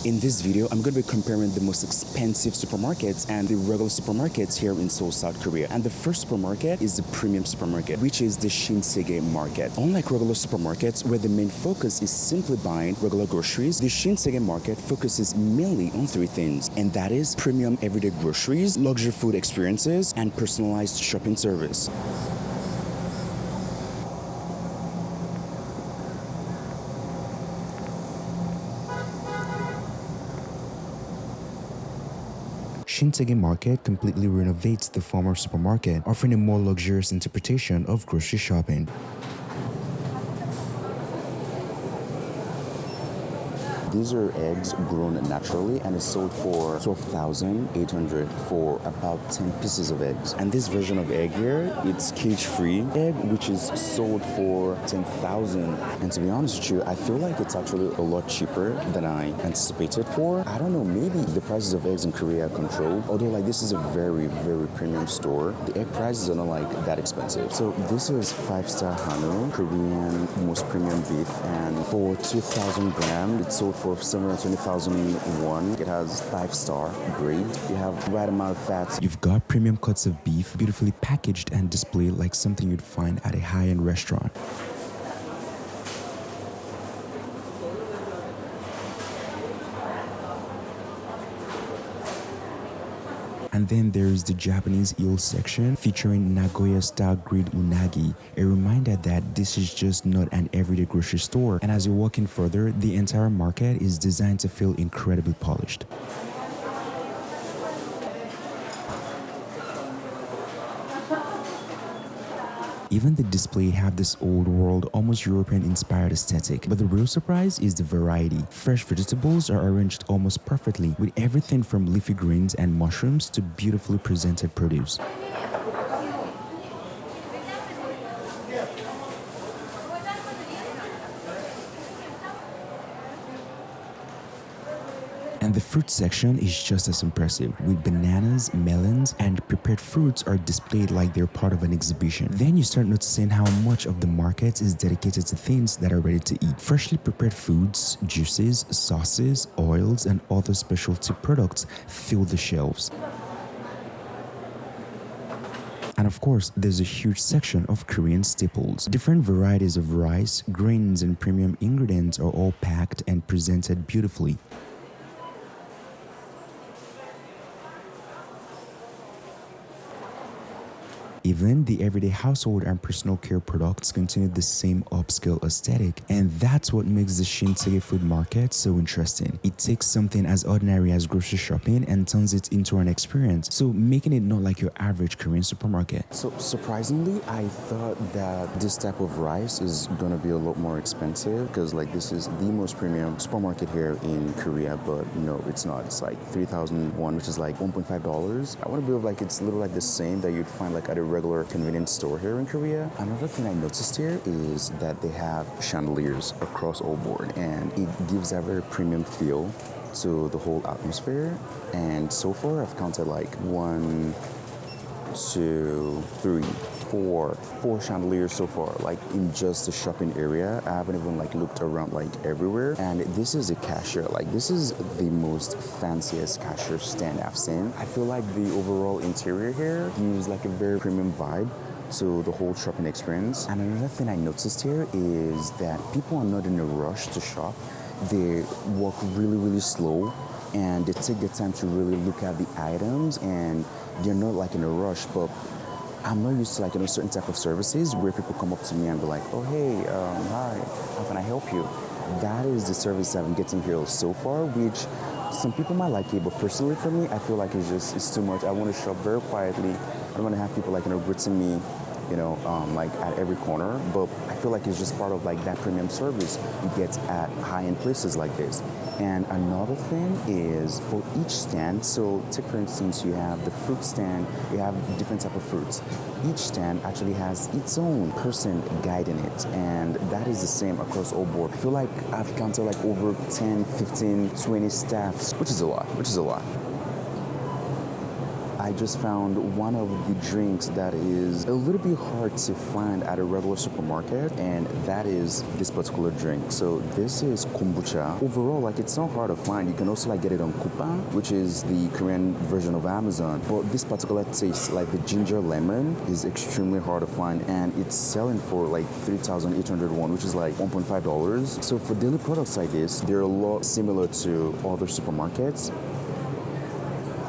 In this video, I'm going to be comparing the most expensive supermarkets and the regular supermarkets here in Seoul, South Korea. And the first supermarket is the premium supermarket, which is the Shinsegae market. Unlike regular supermarkets, where the main focus is simply buying regular groceries, the Shinsegae market focuses mainly on three things, and that is premium everyday groceries, luxury food experiences, and personalized shopping service. Shinsegae Market completely renovates the former supermarket, offering a more luxurious interpretation of grocery shopping. These are eggs grown naturally and is sold for 12,800 for about 10 pieces of eggs. And this version of egg here, it's cage-free egg, which is sold for 10,000. And to be honest with you, I feel like it's actually a lot cheaper than I anticipated for. I don't know, maybe the prices of eggs in Korea are controlled. Although like this is a very, very premium store, the egg prices are not like that expensive. So this is 5-star Hanu, Korean most premium beef, and for 2,000 grams, it's sold for 720,000 won. It has 5-star grade. You have the right amount of fats. You've got premium cuts of beef, beautifully packaged and displayed like something you'd find at a high-end restaurant. And then there's the Japanese eel section featuring Nagoya-style grilled unagi, a reminder that this is just not an everyday grocery store. And as you walk in further, the entire market is designed to feel incredibly polished. Even the display have this old world, almost European inspired aesthetic. But the real surprise is the variety. Fresh vegetables are arranged almost perfectly, with everything from leafy greens and mushrooms to beautifully presented produce. And the fruit section is just as impressive, with bananas, melons, and prepared fruits are displayed like they're part of an exhibition. Then you start noticing how much of the market is dedicated to things that are ready to eat. Freshly prepared foods, juices, sauces, oils, and other specialty products fill the shelves. And of course, there's a huge section of Korean staples. Different varieties of rice, grains, and premium ingredients are all packed and presented beautifully. Even the everyday household and personal care products continue the same upscale aesthetic, and that's what makes the Shinsegae food market so interesting. It takes something as ordinary as grocery shopping and turns it into an experience, so making it not like your average Korean supermarket. So surprisingly, I thought that this type of rice is gonna be a lot more expensive because like this is the most premium supermarket here in Korea, but no, it's not. It's like 3,000 won, which is like $1.5. I want to believe like it's literally like the same that you'd find like at a regular convenience store here in Korea. Another thing I noticed here is that they have chandeliers across all board, and it gives a very premium feel to the whole atmosphere. And so far I've counted like 1, 2, 3, 4 chandeliers so far, like in just the shopping area. I haven't even like looked around like everywhere. And this is a cashier, like this is the most fanciest cashier stand I've seen. I feel like the overall interior here gives like a very premium vibe to the whole shopping experience. And another thing I noticed here is that people are not in a rush to shop. They walk really slow, and they take their time to really look at the items, and they're not like in a rush. But I'm not used to like, certain type of services where people come up to me and be like, oh, hey, hi, how can I help you? That is the service that I'm getting here so far, which some people might like it, but personally for me, I feel like it's too much. I want to shop very quietly. I don't want to have people like, greeting me, like at every corner, but I feel like it's just part of like that premium service you get at high-end places like this. And another thing is for each stand, so take for instance, you have the fruit stand, you have different type of fruits. Each stand actually has its own person guiding it, and that is the same across all board. I feel like I've counted like over 10, 15, 20 staffs, which is a lot. I I just found one of the drinks that is a little bit hard to find at a regular supermarket, and that is this particular drink. So this is kombucha. Overall, like, it's not hard to find. You can also like get it on Coupang, which is the Korean version of Amazon. But this particular taste, like the ginger lemon, is extremely hard to find, and it's selling for like 3,800 won, which is like $1.5. So for daily products like this, they're a lot similar to other supermarkets.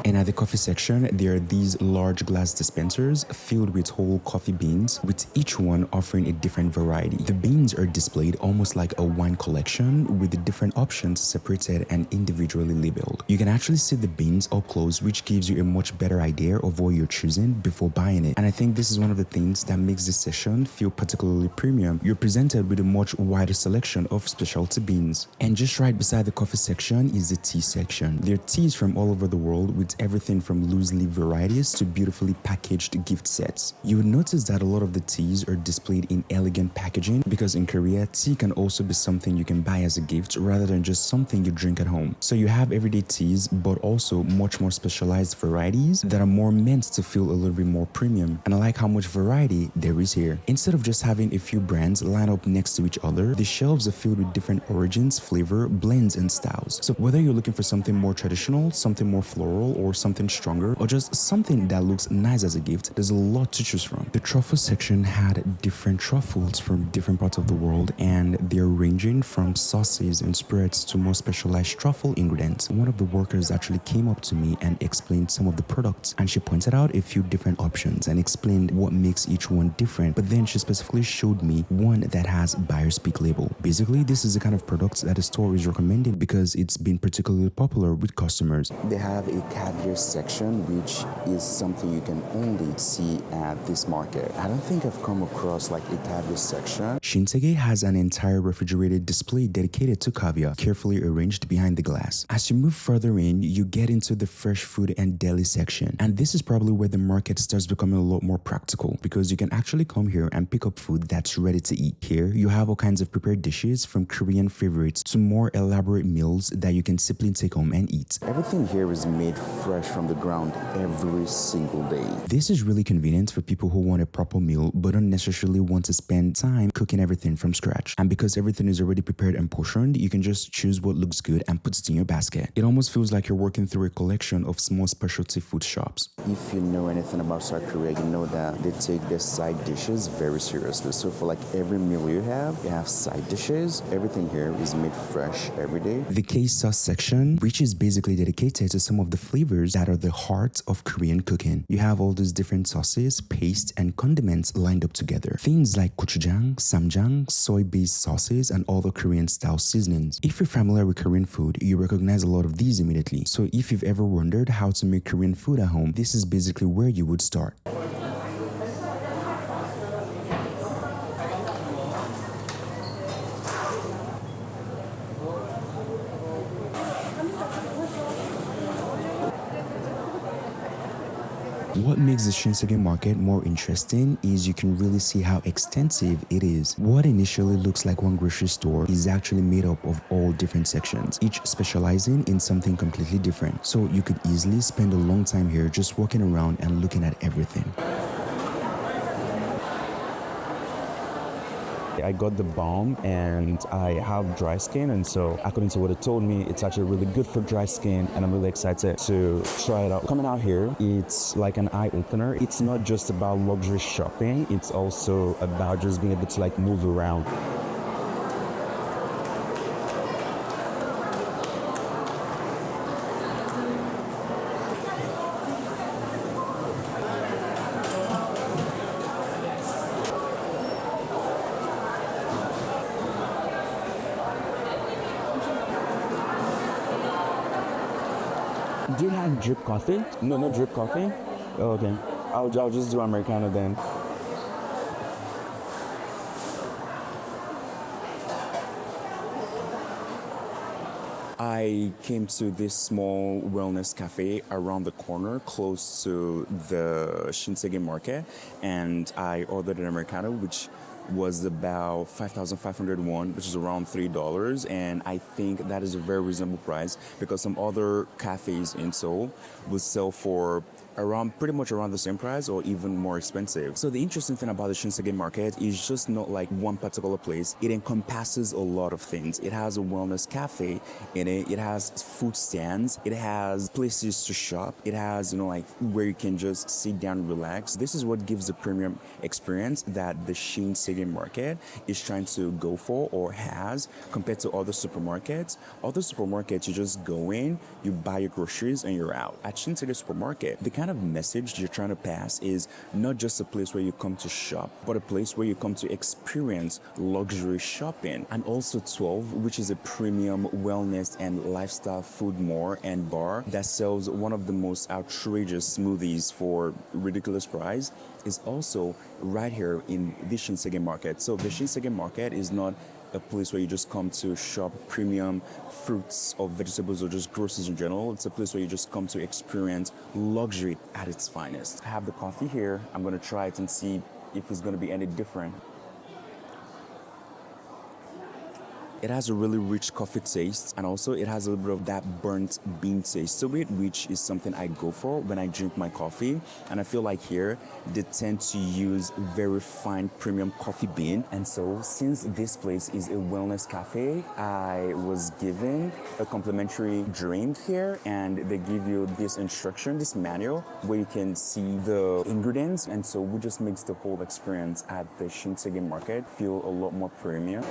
And at the coffee section, there are these large glass dispensers filled with whole coffee beans, with each one offering a different variety. The beans are displayed almost like a wine collection, with the different options separated and individually labeled. You can actually see the beans up close, which gives you a much better idea of what you're choosing before buying it. And I think this is one of the things that makes this session feel particularly premium. You're presented with a much wider selection of specialty beans. And just right beside the coffee section is the tea section. There are teas from all over the world, with everything from loose leaf varieties to beautifully packaged gift sets. You would notice that a lot of the teas are displayed in elegant packaging, because in Korea, tea can also be something you can buy as a gift rather than just something you drink at home. So you have everyday teas, but also much more specialized varieties that are more meant to feel a little bit more premium. And I like how much variety there is here. Instead of just having a few brands line up next to each other, the shelves are filled with different origins, flavor, blends, and styles. So whether you're looking for something more traditional, something more floral, or something stronger, or just something that looks nice as a gift, there's a lot to choose from. The truffle section had different truffles from different parts of the world, and they're ranging from sauces and spreads to more specialized truffle ingredients. One of the workers actually came up to me and explained some of the products, and she pointed out a few different options and explained what makes each one different, but then she specifically showed me one that has buyer speak label. Basically, this is the kind of product that the store is recommending because it's been particularly popular with customers. They have a caviar section, which is something you can only see at this market. I don't think I've come across like a caviar section. Shinsegae has an entire refrigerated display dedicated to caviar, carefully arranged behind the glass. As you move further in, you get into the fresh food and deli section, and this is probably where the market starts becoming a lot more practical, because you can actually come here and pick up food that's ready to eat. Here, you have all kinds of prepared dishes, from Korean favorites to more elaborate meals that you can simply take home and eat. Everything here is made fresh from the ground every single day. This is really convenient for people who want a proper meal but don't necessarily want to spend time cooking everything from scratch. And because everything is already prepared and portioned, you can just choose what looks good and put it in your basket. It almost feels like you're working through a collection of small specialty food shops. If you know anything about South Korea, you know that they take their side dishes very seriously. So for like every meal you have side dishes. Everything here is made fresh every day. The K-sauce section, which is basically dedicated to some of the flavors that are the heart of Korean cooking. You have all these different sauces, paste, and condiments lined up together. Things like gochujang, samjang, soy-based sauces, and other Korean-style seasonings. If you're familiar with Korean food, you recognize a lot of these immediately. So if you've ever wondered how to make Korean food at home, this is basically where you would start. What makes the Shinsegae market more interesting is you can really see how extensive it is. What initially looks like one grocery store is actually made up of all different sections, each specializing in something completely different. So you could easily spend a long time here just walking around and looking at everything. I got the balm and I have dry skin, and so according to what it told me, it's actually really good for dry skin, and I'm really excited to try it out. Coming out here, it's like an eye opener. It's not just about luxury shopping, it's also about just being able to like move around. Do you have drip coffee? No, no drip coffee? Oh, okay. I'll just do Americano then. I came to this small wellness cafe around the corner close to the Shinsegae market, and I ordered an Americano, which was about 5,500 won, which is around $3. And I think that is a very reasonable price because some other cafes in Seoul will sell for around pretty much around the same price or even more expensive. So the interesting thing about the Shinsegae market is just not like one particular place. It encompasses a lot of things. It has a wellness cafe in it. It has food stands. It has places to shop. It has, like where you can just sit down and relax. This is what gives the premium experience that the Shinsegae market is trying to go for or has compared to other supermarkets. Other supermarkets, you just go in, you buy your groceries and you're out. At Shinsegae supermarket, the kind of message you're trying to pass is not just a place where you come to shop, but a place where you come to experience luxury shopping. And also 12, which is a premium wellness and lifestyle food mall and bar that sells one of the most outrageous smoothies for ridiculous price, is also right here in the Shinsegae market. So the Shinsegae market is not a place where you just come to shop premium fruits or vegetables or just groceries in general. It's a place where you just come to experience luxury at its finest. I have the coffee here. I'm going to try it and see if it's going to be any different. It has a really rich coffee taste, and also it has a little bit of that burnt bean taste to it, which is something I go for when I drink my coffee. And I feel like here they tend to use very fine premium coffee bean. And so since this place is a wellness cafe, I was given a complimentary drink here, and they give you this instruction, this manual, where you can see the ingredients. And so it just makes the whole experience at the Shinsegae market feel a lot more premium.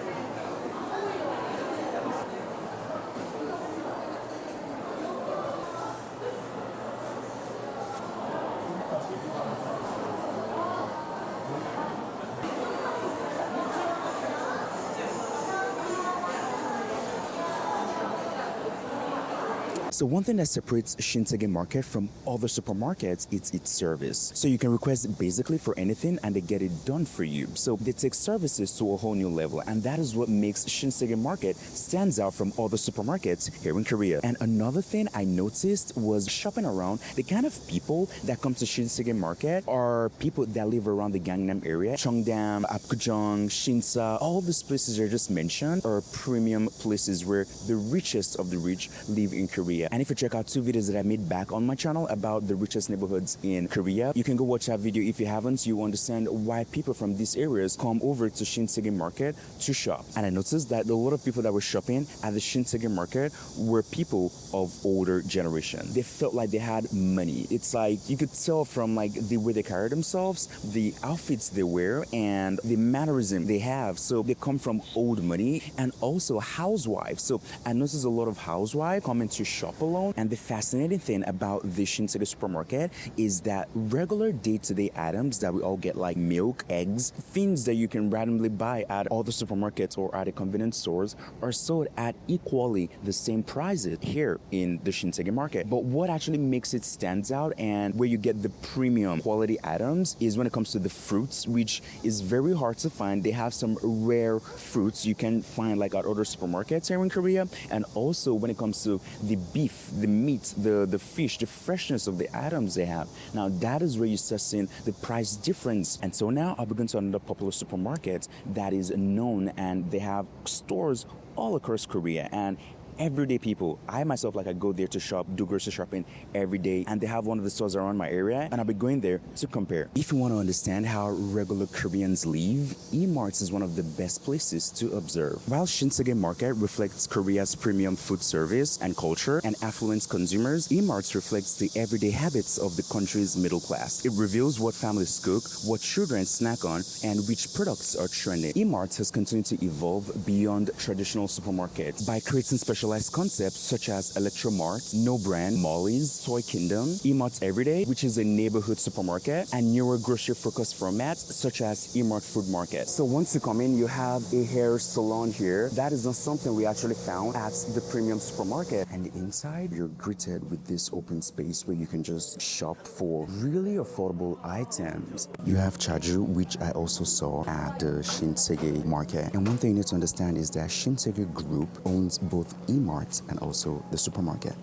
So one thing that separates Shinsegae Market from other supermarkets is its service. So you can request basically for anything and they get it done for you. So they take services to a whole new level, and that is what makes Shinsegae Market stands out from other supermarkets here in Korea. And another thing I noticed was shopping around, the kind of people that come to Shinsegae Market are people that live around the Gangnam area. Cheongdam, Apgujeong, Shinsa, all these places I just mentioned are premium places where the richest of the rich live in Korea. And if you check out 2 videos that I made back on my channel about the richest neighborhoods in Korea, you can go watch that video. If you haven't, you understand why people from these areas come over to Shinsegae Market to shop. And I noticed that a lot of people that were shopping at the Shinsegae Market were people of older generation. They felt like they had money. It's like you could tell from like the way they carry themselves, the outfits they wear, and the mannerism they have. So they come from old money, and also housewives. So I noticed a lot of housewives coming to shop alone. And the fascinating thing about the Shinsegae supermarket is that regular day-to-day items that we all get, like milk, eggs, things that you can randomly buy at other supermarkets or at a convenience stores, are sold at equally the same prices here in the Shinsegae market. But what actually makes it stands out and where you get the premium quality items is when it comes to the fruits, which is very hard to find. They have some rare fruits you can find like at other supermarkets here in Korea. And also when it comes to the beef, the meat, the fish, the freshness of the items they have. Now that is where you start seeing the price difference. And so now I'll begin to another popular supermarket that is known, and they have stores all across Korea. And everyday people, I myself, like I go there to shop, do grocery shopping every day, and they have one of the stores around my area, and I'll be going there to compare. If you want to understand how regular Koreans live, E-Mart is one of the best places to observe. While Shinsegae Market reflects Korea's premium food service and culture and affluent consumers, E-Mart reflects the everyday habits of the country's middle class. It reveals what families cook, what children snack on, and which products are trending. E-Mart has continued to evolve beyond traditional supermarkets by creating specialized concepts such as Electromart, No Brand, Molly's, Toy Kingdom, E-Mart Everyday, which is a neighborhood supermarket, and newer grocery-focused formats such as E-Mart Food Market. So once you come in, you have a hair salon here. That is not something we actually found at the premium supermarket. And inside, you're greeted with this open space where you can just shop for really affordable items. You have Chaju, which I also saw at the Shinsegae Market. And one thing you need to understand is that Shinsegae Group owns both E-Mart and also the supermarket.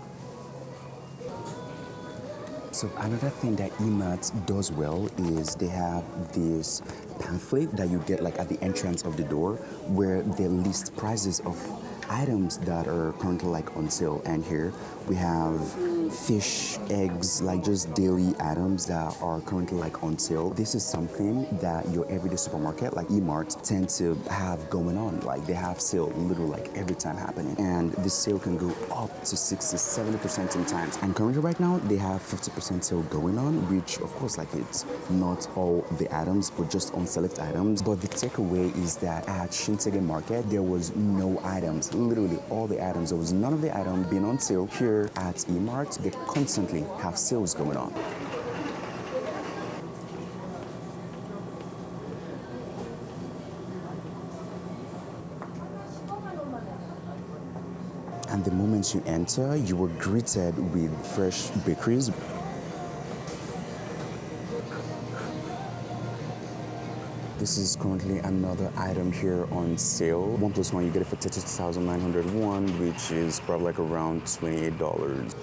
So So another thing that E-Mart does well is they have this pamphlet that you get like at the entrance of the door where they list prices of items that are currently like on sale. And here we have fish, eggs, like just daily items that are currently like on sale. This is something that your everyday supermarket like E-Mart tend to have going on. Like they have sale literally like every time happening, and the sale can go up to 60, 70% sometimes. And currently right now they have 50% sale going on, which of course like it's not all the items but just on select items. But the takeaway is that at Shinsegae market there was no items, literally all the items, there was none of the items being on sale. Here at E-Mart they constantly have sales going on. And the moment you enter, you were greeted with fresh bakeries. This is currently another item here on sale. 1 plus 1, you get it for 32,901, which is probably like around $28.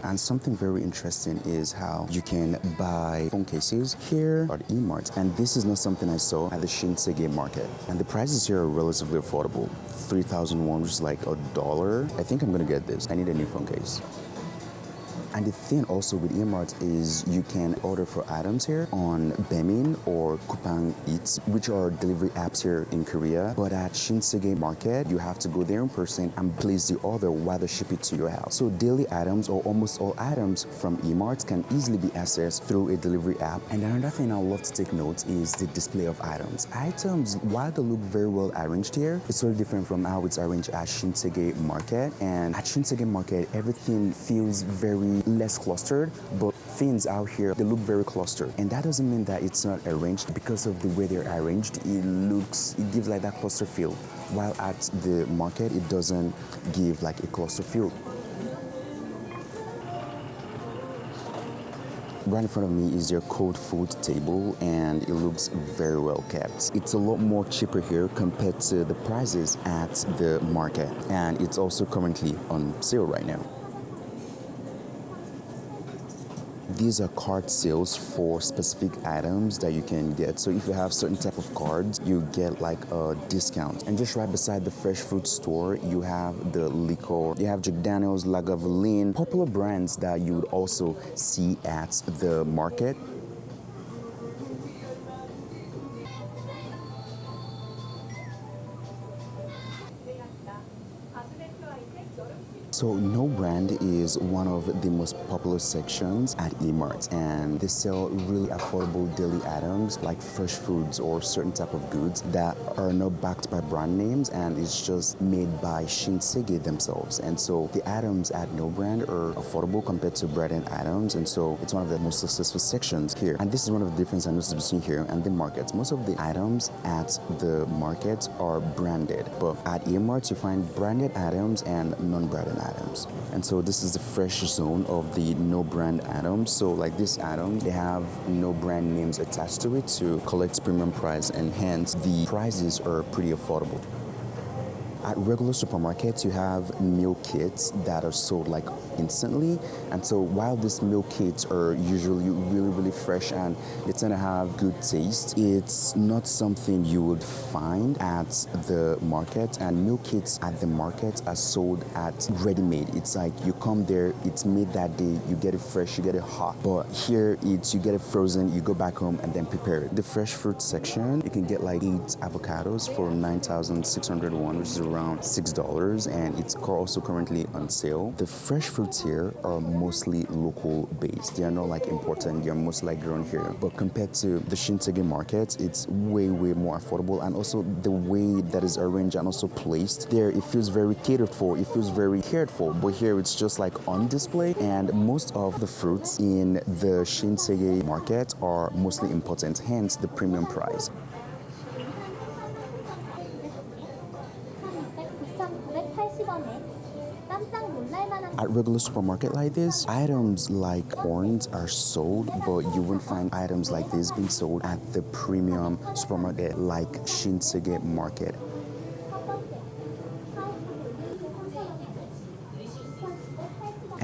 And something very interesting is how you can buy phone cases here at E-Mart. And this is not something I saw at the Shinsegae market. And the prices here are relatively affordable. 3,001, which is like $1. I think I'm gonna get this. I need a new phone case. And the thing also with E-Mart is you can order for items here on Baemin or Coupang Eats, which are delivery apps here in Korea. But at Shinsegae Market, you have to go there in person and place the order while they ship it to your house. So daily items or almost all items from E-Mart can easily be accessed through a delivery app. And another thing I love to take note is the display of items. Items, while they look very well arranged here, it's very different from how it's arranged at Shinsegae Market. And at Shinsegae Market, everything feels very less clustered, but things out here, they look very clustered. And that doesn't mean that it's not arranged. Because of the way they're arranged, it gives like that cluster feel. While at the market, it doesn't give like a cluster feel. Right in front of me is their cold food table, and it looks very well kept. It's a lot more cheaper here compared to the prices at the market, and it's also currently on sale right now. These are card sales for specific items that you can get. So if you have certain type of cards, you get like a discount. And just right beside the fresh fruit store, you have the liquor. You have Jack Daniels, Lagavulin, popular brands that you would also see at the market. So no brand is one of the most popular sections at E-Mart, and they sell really affordable daily items like fresh foods or certain type of goods that are not backed by brand names, and it's just made by Shinsegae themselves. And so the items at no brand are affordable compared to branded items, and so it's one of the most successful sections here. And this is one of the differences I noticed between here and the market. Most of the items at the market are branded, but at E-Mart you find branded items and non-branded items. And so this is the fresh zone of the no brand items. So like this item, they have no brand names attached to it to collect premium price, and hence the prices are pretty affordable. At regular supermarkets, you have meal kits that are sold like instantly. And so while these meal kits are usually really, really fresh and they tend to have good taste, it's not something you would find at the market. And meal kits at the market are sold at ready-made. It's like you come there, it's made that day, you get it fresh, you get it hot. But here it's you get it frozen, you go back home and then prepare it. The fresh fruit section, you can get like 8 avocados for 9,601, which is around $6, and it's also currently on sale. The fresh fruits here are mostly local based. They are not like imported, they are mostly like grown here. But compared to the Shinsegae market, it's way more affordable, and also the way that is arranged and also placed there, it feels very catered for, it feels very cared for. But here it's just like on display, and most of the fruits in the Shinsegae market are mostly imported, hence the premium price. At regular supermarket like this, items like corns are sold, but you won't find items like this being sold at the premium supermarket like Shinsegae market.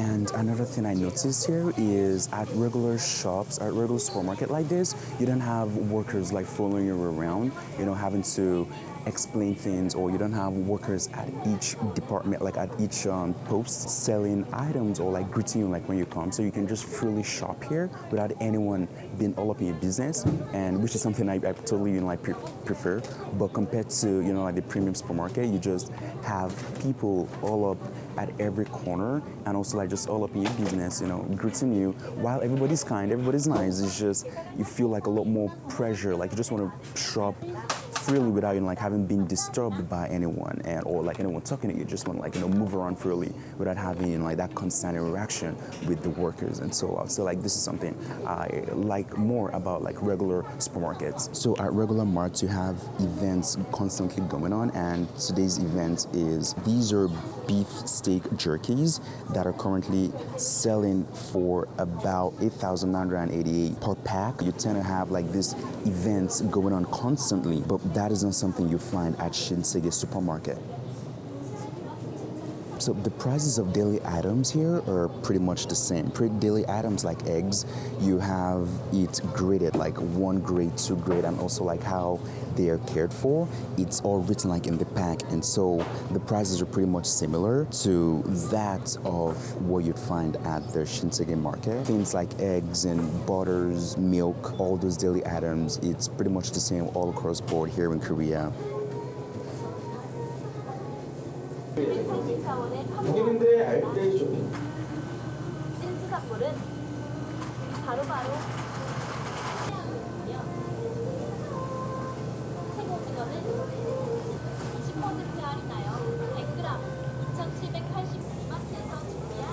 And another thing I noticed here is at regular shops, at regular supermarket like this, you don't have workers like following you around, having to explain things, or you don't have workers at each department, like at each post selling items or like greeting you like when you come. So you can just freely shop here without anyone being all up in your business, and which is something I totally prefer. But compared to like the premium supermarket, you just have people all up at every corner, and also like just all up in your business, greeting you. While everybody's kind, everybody's nice, it's just you feel like a lot more pressure, like you just want to shop freely without like having been disturbed by anyone, and or like anyone talking to you. Just want to like move around freely without having like that constant interaction with the workers. And so I'd say like this is something I like more about like regular supermarkets. So at regular marts you have events constantly going on, and today's event is these are beef steak jerkies that are currently selling for about 8,988 per pack. You tend to have like these events going on constantly, but that is not something you find at Shinsegae supermarket. So the prices of daily items here are pretty much the same. Daily items like eggs, you have it graded, like 1 grade, 2 grade, and also like how they are cared for. It's all written like in the pack, and so the prices are pretty much similar to that of what you'd find at the Shinsegae market. Things like eggs and butters, milk, all those daily items, it's pretty much the same all across board here in Korea. 고객님들의 알뜰 쇼핑. 신스카폴은 바로바로 생오징어는 20% 할인하여 100g 2,780 이마트에서 준비한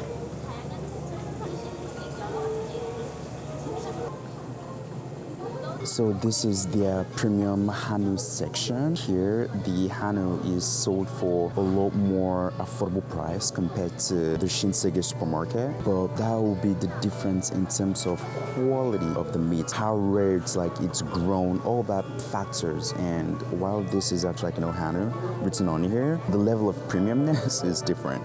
다양한 제철 생선식 고객 여러 가지. So this is their premium Hanu section. Here, the Hanu is sold for a lot more affordable price compared to the Shinsegae supermarket. But that will be the difference in terms of quality of the meat, how rare it's grown, all that factors. And while this is actually like Hanu written on here, the level of premiumness is different.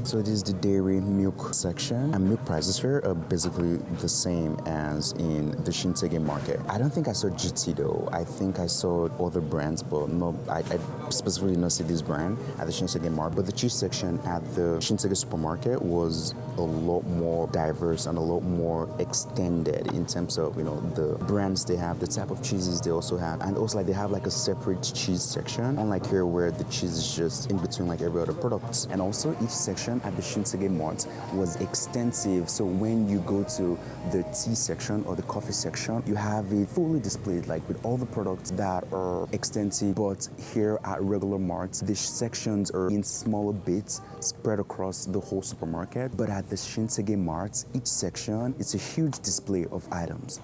So this is the dairy milk section, and milk prices here are basically the same as in the Shinsegae market. I don't think I saw GT though. I think I saw other brands, but no, I specifically not see this brand at the Shinsegae market. But the cheese section at the Shinsegae supermarket was a lot more diverse and a lot more extended in terms of the brands they have, the type of cheeses they also have, and also like they have like a separate cheese section, unlike here where the cheese is just in between like every other product. And also each section at the Shinsegae Mart was extensive. So when you go to the tea section or the coffee section, you have it fully displayed like with all the products that are extensive. But here at regular marts, the sections are in smaller bits spread across the whole supermarket. But at the Shinsegae Mart, each section is a huge display of items.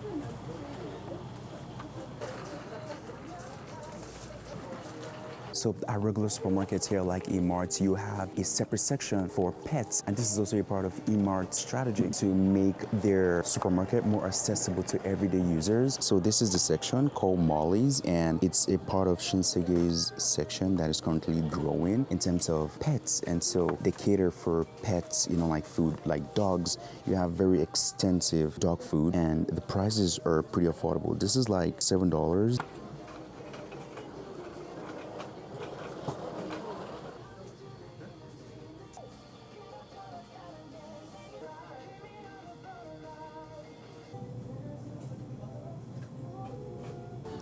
So at regular supermarkets here like E-Mart, you have a separate section for pets, and this is also a part of E-Mart's strategy to make their supermarket more accessible to everyday users. So this is the section called Molly's, and it's a part of Shinsegae's section that is currently growing in terms of pets. And so they cater for pets, like food, like dogs. You have very extensive dog food, and the prices are pretty affordable. This is like $7.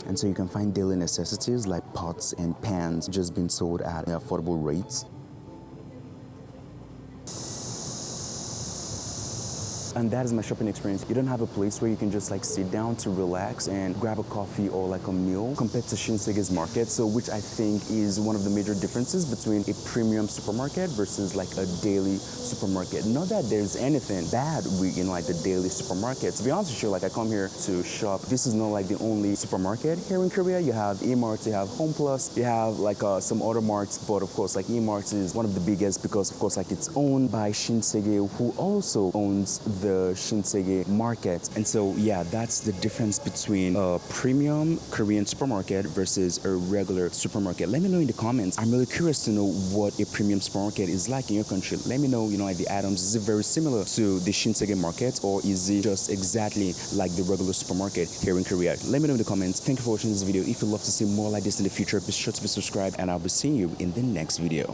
And so you can find daily necessities like pots and pans just being sold at affordable rates. and that is my shopping experience. You don't have a place where you can just like sit down to relax and grab a coffee or like a meal compared to Shinsegae's market. So which I think is one of the major differences between a premium supermarket versus like a daily supermarket. Not that there's anything bad with, you know, like the daily supermarket. To be honest with you, like I come here to shop. This is not like the only supermarket here in Korea. You have E-Mart, you have Home Plus, you have like some other marts, but of course like E-Mart is one of the biggest because of course like it's owned by Shinsegae, who also owns the Shinsegae market. And so yeah, that's the difference between a premium Korean supermarket versus a regular supermarket. Let me know in the comments. I'm really curious to know what a premium supermarket is like in your country. Let me know, you know, like the items, is it very similar to the Shinsegae market, or is it just exactly like the regular supermarket here in Korea? Let me know in the comments. Thank you for watching this video. If you'd love to see more like this in the future, be sure to be subscribed, and I'll be seeing you in the next video.